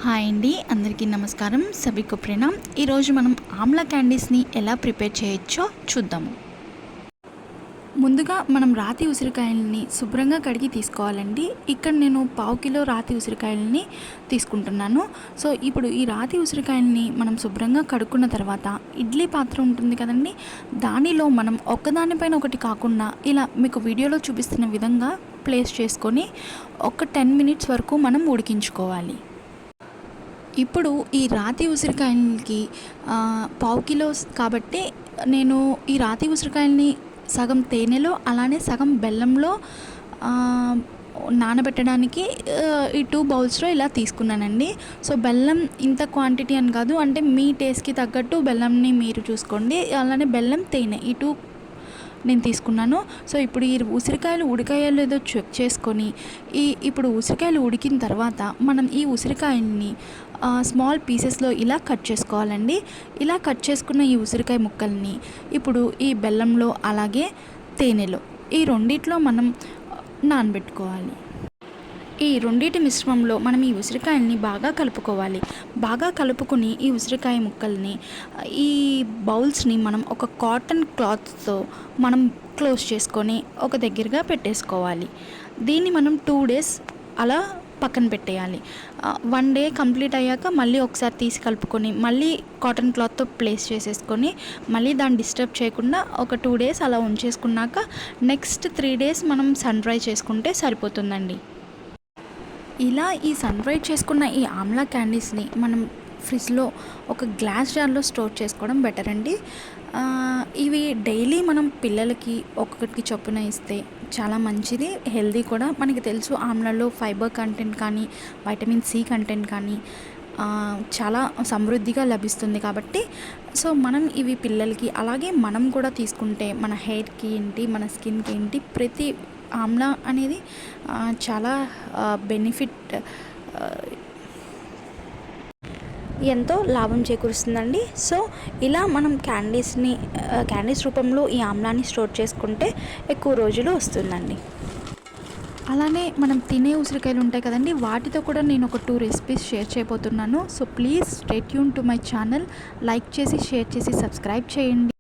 Hi అండి, అందరికీ నమస్కారం. సభికు ప్రణామ్. ఈరోజు మనం ఆమ్లా క్యాండీస్ని ఎలా ప్రిపేర్ చేయొచ్చో చూద్దాము. ముందుగా మనం రాతి ఉసిరికాయలని శుభ్రంగా కడిగి తీసుకోవాలండి. ఇక్కడ నేను 1/2 కిలో రాతి ఉసిరికాయలని తీసుకుంటున్నాను. సో ఇప్పుడు ఈ రాతి ఉసిరికాయలని మనం శుభ్రంగా కడుక్కున్న తర్వాత ఇడ్లీ పాత్ర ఉంటుంది కదండి, దానిలో మనం ఒకదానిపైన ఒకటి కాకుండా ఇలా మీకు వీడియోలో చూపిస్తున్న విధంగా ప్లేస్ చేసుకొని ఒక 10 మినిట్స్ వరకు మనం ఉడికించుకోవాలి. ఇప్పుడు ఈ రాతి ఉసిరికాయలకి 1/2 కిలో కాబట్టి నేను ఈ రాతి ఉసిరికాయలని సగం తేనెలో అలానే సగం బెల్లంలో నానబెట్టడానికి ఈ 2 బౌల్స్లో ఇలా తీసుకున్నానండి. సో బెల్లం ఇంత క్వాంటిటీ అని కాదు, అంటే మీ టేస్ట్కి తగ్గట్టు బెల్లంని మీరు చూసుకోండి. అలానే బెల్లం తేనె ఈ 2 నేను తీసుకున్నాను. సో ఇప్పుడు ఈ ఉసిరికాయలు ఉడికాయో లేదో చెక్ చేసుకొని ఇప్పుడు ఉసిరికాయలు ఉడికిన తర్వాత మనం ఈ ఉసిరికాయల్ని స్మాల్ పీసెస్లో ఇలా కట్ చేసుకోవాలండి. ఇలా కట్ చేసుకున్న ఈ ఉసిరికాయ ముక్కల్ని ఇప్పుడు ఈ బెల్లంలో అలాగే తేనెలో ఈ రెండిట్లో మనం నానబెట్టుకోవాలి. ఈ రెండింటి మిశ్రమంలో మనం ఈ ఉసిరికాయల్ని బాగా కలుపుకోవాలి. బాగా కలుపుకొని ఈ ఉసిరికాయ ముక్కల్ని ఈ బౌల్స్ని మనం ఒక కాటన్ క్లాత్తో మనం క్లోజ్ చేసుకొని ఒక దగ్గరగా పెట్టేసుకోవాలి. దీన్ని మనం 2 డేస్ అలా పక్కన పెట్టేయాలి. 1 డే కంప్లీట్ అయ్యాక మళ్ళీ ఒకసారి తీసి కలుపుకొని మళ్ళీ కాటన్ క్లాత్తో ప్లేస్ చేసేసుకొని మళ్ళీ దాన్ని డిస్టర్బ్ చేయకుండా ఒక 2 డేస్ అలా ఉంచేసుకున్నాక నెక్స్ట్ 3 డేస్ మనం సన్ డ్రై చేసుకుంటే సరిపోతుందండి. ఇలా ఈ సన్ డ్రై చేసుకున్న ఈ ఆమ్లా క్యాండీస్ని మనం ఫ్రిడ్జ్లో ఒక గ్లాస్ జార్లో స్టోర్ చేసుకోవడం బెటర్ అండి. ఇవి డైలీ మనం పిల్లలకి ఒక్కొక్కటికి చొప్పున ఇస్తే చాలా మంచిది, హెల్దీ కూడా. మనకి తెలుసు ఆమ్లాలో ఫైబర్ కంటెంట్ కానీ వైటమిన్ సి కంటెంట్ కానీ చాలా సమృద్ధిగా లభిస్తుంది కాబట్టి సో మనం ఇవి పిల్లలకి అలాగే మనం కూడా తీసుకుంటే మన హెయిర్కి ఏంటి మన స్కిన్కి ఏంటి ప్రతి ఆమ్లా అనేది చాలా బెనిఫిట్, ఎంతో లాభం చేకూరుస్తుందండి. సో ఇలా మనం క్యాండీస్ రూపంలో ఈ ఆమ్లాన్ని స్టోర్ చేసుకుంటే ఎక్కువ రోజులు వస్తుందండి. అలానే మనం తినే ఉసిరికాయలు ఉంటాయి కదండి, వాటితో కూడా నేను ఒక 2 రెసిపీస్ షేర్ చేయబోతున్నాను. So please stay tune to my channel. Like చేసి షేర్ చేసి సబ్స్క్రైబ్ చేయండి.